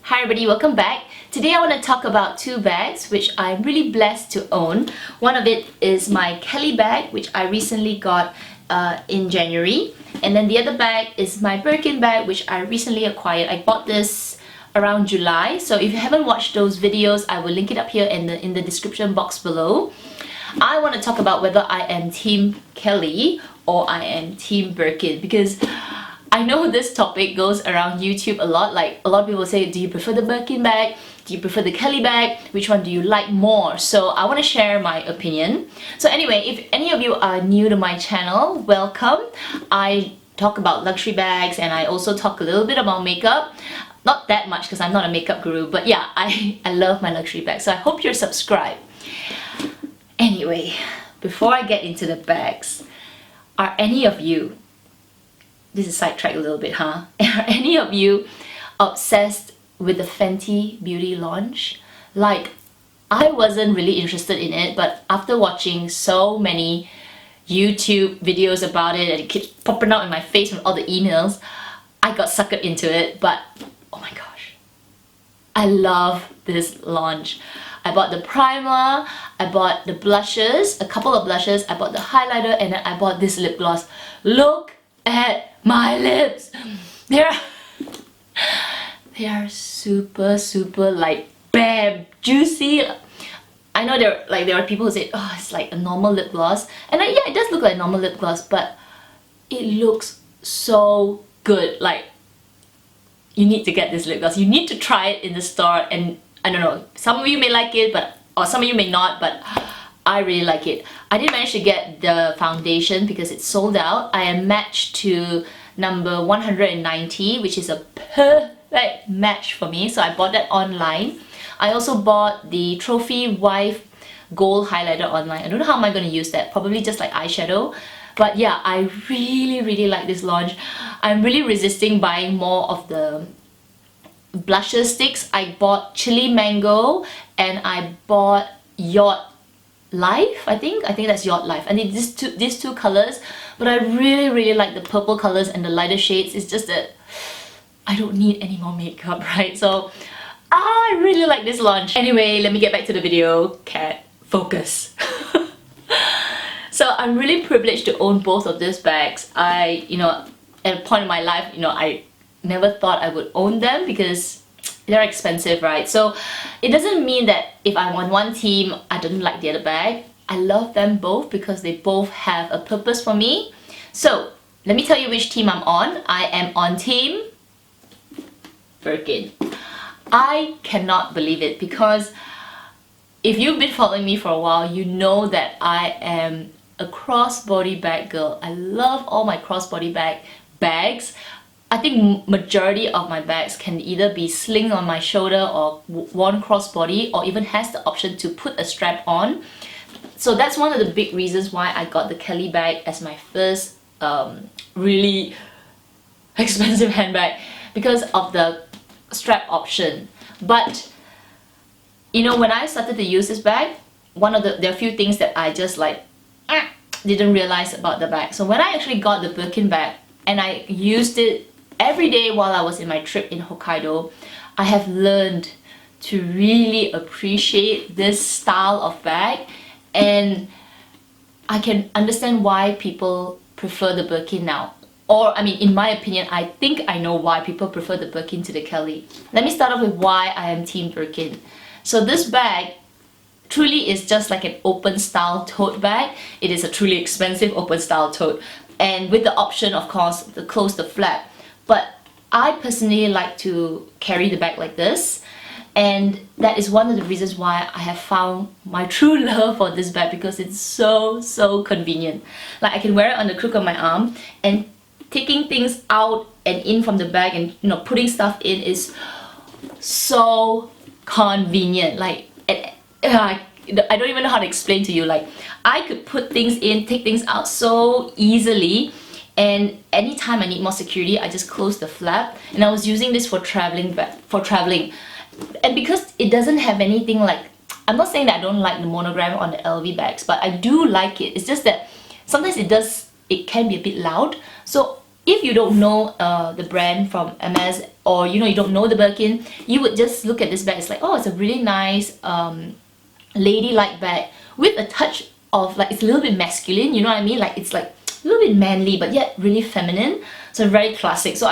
Hi everybody, welcome back. Today I want to talk about two bags which I'm really blessed to own. One of it is my Kelly bag which I recently got in January, and then the other bag is my Birkin bag which I recently acquired. I bought this around July, so if you haven't watched those videos I will link it up here in the description box below. I want to talk about whether I am Team Kelly or I am Team Birkin, because I know this topic goes around YouTube a lot. Like, a lot of people say, do you prefer the Birkin bag? Do you prefer the Kelly bag? Which one do you like more? So I want to share my opinion. So anyway, if any of you are new to my channel, welcome. I talk about luxury bags and I also talk a little bit about makeup. Not that much because I'm not a makeup guru, but yeah, I love my luxury bags. So I hope you're subscribed. Anyway, before I get into the bags, are any of you, this is sidetracked a little bit, huh? Are any of you obsessed with the Fenty Beauty launch? Like, I wasn't really interested in it, but after watching so many YouTube videos about it and it keeps popping out in my face from all the emails, I got suckered into it. But oh my gosh, I love this launch. I bought the primer, I bought the blushes, a couple of blushes, I bought the highlighter, and then I bought this lip gloss. Look at my lips. They are super like bam, juicy. I know there are people who say, oh, it's like a normal lip gloss, and yeah, it does look like a normal lip gloss, but it looks so good. Like, you need to get this lip gloss. You need to try it in the store, and I don't know, some of you may like it, or some of you may not, but I really like it. I didn't manage to get the foundation because it's sold out. I am matched to number 190, which is a perfect match for me, so I bought that online. I also bought the Trophy Wife Gold Highlighter online. I don't know how am I going to use that, probably just like eyeshadow. But yeah, I really like this launch. I'm really resisting buying more of the blusher sticks. I bought Chili Mango and I bought Yacht Life, I think that's Yacht Life. I need these two colors, but I really like the purple colors and the lighter shades. It's just that I don't need any more makeup, right? So I really like this launch. Anyway, let me get back to the video. Cat, focus. So I'm really privileged to own both of these bags. At a point in my life, I never thought I would own them because they're expensive, right? So it doesn't mean that if I'm on one team, I don't like the other bag. I love them both because they both have a purpose for me. So let me tell you which team I'm on. I am on Team Birkin. I cannot believe it, because if you've been following me for a while, you know that I am a crossbody bag girl. I love all my crossbody bags. I think majority of my bags can either be sling on my shoulder or worn crossbody, or even has the option to put a strap on. So that's one of the big reasons why I got the Kelly bag as my first really expensive handbag, because of the strap option. But when I started to use this bag, there are a few things that I just didn't realize about the bag. So when I actually got the Birkin bag and I used it every day while I was in my trip in Hokkaido, I have learned to really appreciate this style of bag, and I can understand why people prefer the Birkin now. Or, I mean, in my opinion, I think I know why people prefer the Birkin to the Kelly. Let me start off with why I am Team Birkin. So this bag truly is just like an open style tote bag. It is a truly expensive open style tote, and with the option, of course, to close the flap. But I personally like to carry the bag like this, and that is one of the reasons why I have found my true love for this bag, because it's so convenient. Like, I can wear it on the crook of my arm, and taking things out and in from the bag and putting stuff in is so convenient. Like, I don't even know how to explain to you. Like, I could put things in, take things out so easily, and anytime I need more security, I just close the flap. And I was using this for traveling, and because it doesn't have anything like, I'm not saying that I don't like the monogram on the LV bags, but I do like it. It's just that sometimes it can be a bit loud. So if you don't know the brand from MS, or you don't know the Birkin, you would just look at this bag. It's like, oh, it's a really nice ladylike bag with a touch of like, it's a little bit masculine, you know what I mean? Like it's like a little bit manly but yet really feminine. So very classic. So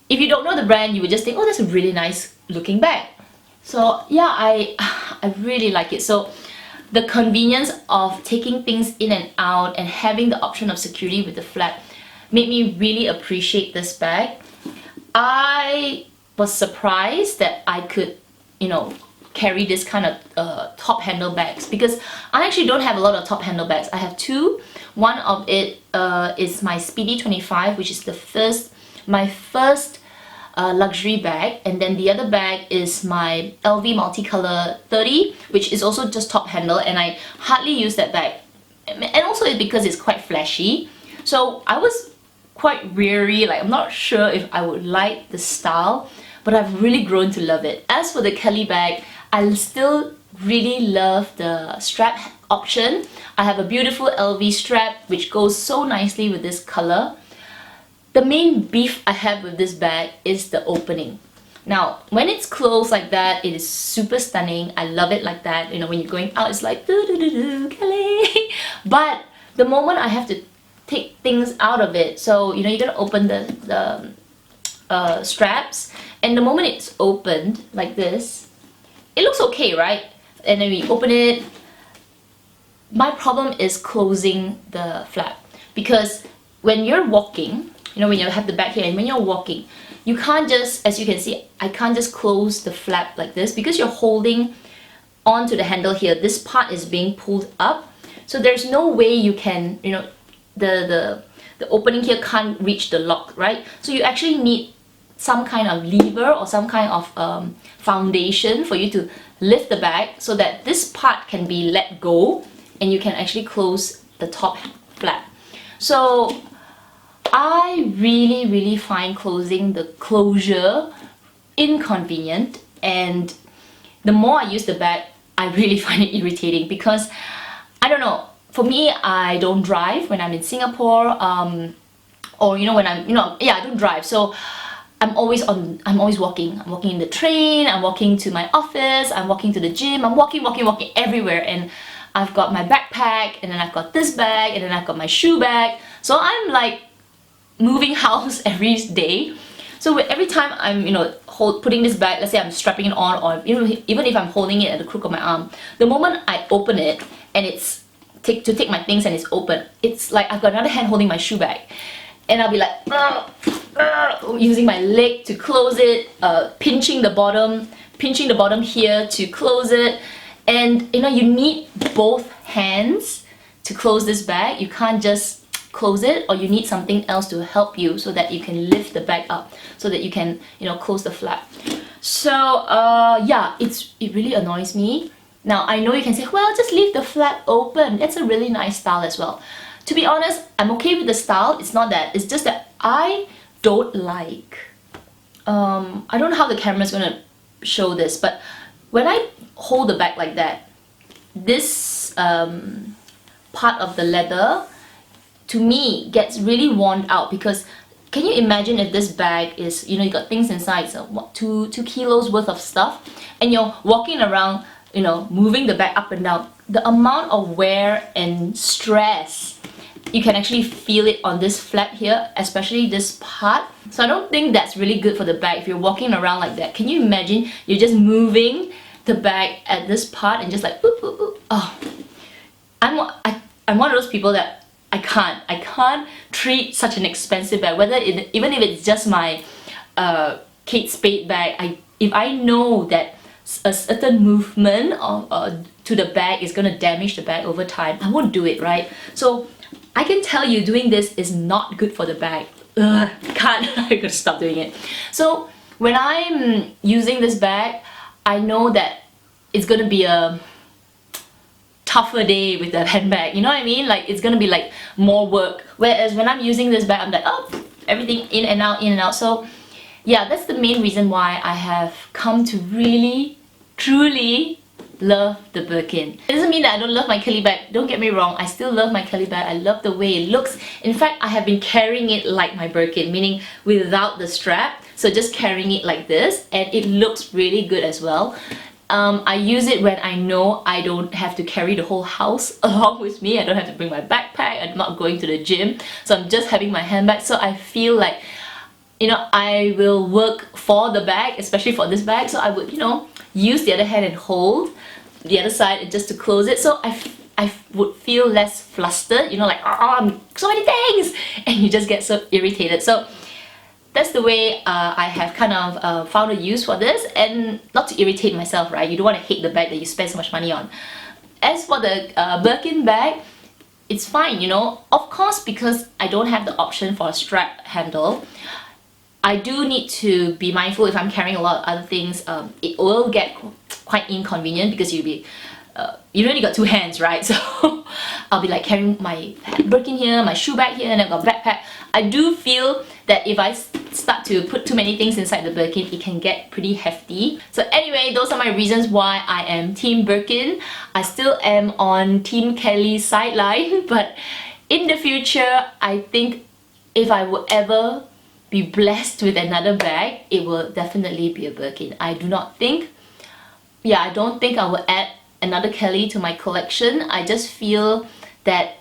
if you don't know the brand, you would just think, oh, that's a really nice looking bag. So yeah, I really like it. So the convenience of taking things in and out and having the option of security with the flap made me really appreciate this bag. I was surprised that I could, carry this kind of top handle bags, because I actually don't have a lot of top handle bags. I have two. One of it is my Speedy 25, which is my first luxury bag, and then the other bag is my LV Multicolor 30, which is also just top handle, and I hardly use that bag. And also it's because it's quite flashy. So I was quite weary, like I'm not sure if I would like the style, but I've really grown to love it. As for the Kelly bag, I still really love the strap option. I have a beautiful LV strap which goes so nicely with this color. The main beef I have with this bag is the opening. Now, when it's closed like that, it is super stunning. I love it like that. When you're going out, it's like doo doo doo doo, Kelly. But the moment I have to take things out of it, so you're gonna open the straps, and the moment it's opened like this, it looks okay, right? And then we open it. My problem is closing the flap, because when you're walking, when you have the bag here, and when you're walking, you can't just, as you can see, I can't just close the flap like this, because you're holding onto the handle here. This part is being pulled up, so there's no way you can, the opening here can't reach the lock, right? So you actually need some kind of lever or some kind of foundation for you to lift the bag, so that this part can be let go and you can actually close the top flap. So I really find closing the closure inconvenient, and the more I use the bag, I really find it irritating, because I don't know, for me, I don't drive when I'm in Singapore, or when I'm, I don't drive, so I'm always walking. I'm walking in the train, I'm walking to my office, I'm walking to the gym, I'm walking everywhere, and I've got my backpack, and then I've got this bag, and then I've got my shoe bag. So I'm like moving house every day. So every time I'm putting this bag, let's say I'm strapping it on, or even if I'm holding it at the crook of my arm, the moment I open it and it's to take my things and it's open, it's like I've got another hand holding my shoe bag, and I'll be like using my leg to close it, pinching the bottom here to close it. And you need both hands to close this bag. You can't just close it, or you need something else to help you so that you can lift the bag up, so that you can close the flap. So yeah, it really annoys me. Now I know you can say, well, just leave the flap open. That's a really nice style as well. To be honest, I'm okay with the style. It's not that. It's just that I don't like, I don't know how the camera's gonna show this, but when I hold the bag like that, this part of the leather to me gets really worn out, because can you imagine if this bag is, you got things inside, so what, 2 kilos worth of stuff, and you're walking around, moving the bag up and down, the amount of wear and stress, you can actually feel it on this flap here, especially this part. So I don't think that's really good for the bag if you're walking around like that. Can you imagine you're just moving the bag at this part and just like ooh, ooh, ooh. Oh, I'm one of those people that I can't treat such an expensive bag, even if it's just my Kate Spade bag. If I know that a certain movement to the bag is gonna damage the bag over time, I won't do it, right? So I can tell you doing this is not good for the bag. Ugh, I'm gonna stop doing it. So when I'm using this bag, I know that it's gonna be a tougher day with the handbag, you know what I mean? Like it's gonna be like more work. Whereas when I'm using this bag, I'm like, oh, everything in and out, in and out. So yeah, that's the main reason why I have come to really, truly love the Birkin. It doesn't mean that I don't love my Kelly bag. Don't get me wrong, I still love my Kelly bag. I love the way it looks. In fact, I have been carrying it like my Birkin, meaning without the strap. So just carrying it like this, and it looks really good as well. I use it when I know I don't have to carry the whole house along with me. I don't have to bring my backpack. I'm not going to the gym. So I'm just having my handbag. So I feel like, you know, I will work for the bag, especially for this bag. So I would, you know, use the other hand and hold the other side just to close it. So I would feel less flustered, you know, like, oh, I'm so many things, and you just get so irritated. So that's the way I have kind of found a use for this, and not to irritate myself, right? You don't want to hate the bag that you spend so much money on. As for the Birkin bag, it's fine, you know. Of course, because I don't have the option for a strap handle, I do need to be mindful if I'm carrying a lot of other things. It will get quite inconvenient because you'll be you only got two hands, right? So I'll be like carrying my Birkin here, my shoe bag here, and I've got a backpack. I do feel that if I start to put too many things inside the Birkin, it can get pretty hefty. So anyway, those are my reasons why I am Team Birkin. I still am on Team Kelly's sideline, but in the future, I think if I would ever be blessed with another bag, it will definitely be a Birkin. I don't think I will add another Kelly to my collection. I just feel that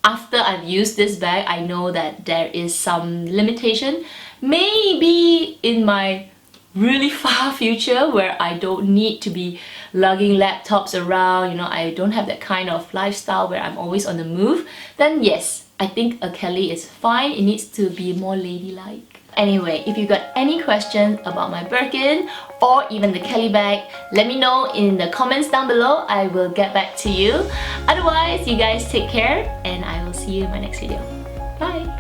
after I've used this bag, I know that there is some limitation. Maybe in my really far future where I don't need to be lugging laptops around, you know, I don't have that kind of lifestyle where I'm always on the move, then yes, I think a Kelly is fine. It needs to be more ladylike. Anyway, if you got any questions about my Birkin or even the Kelly bag, let me know in the comments down below. I will get back to you. Otherwise, you guys take care, and I will see you in my next video. Bye!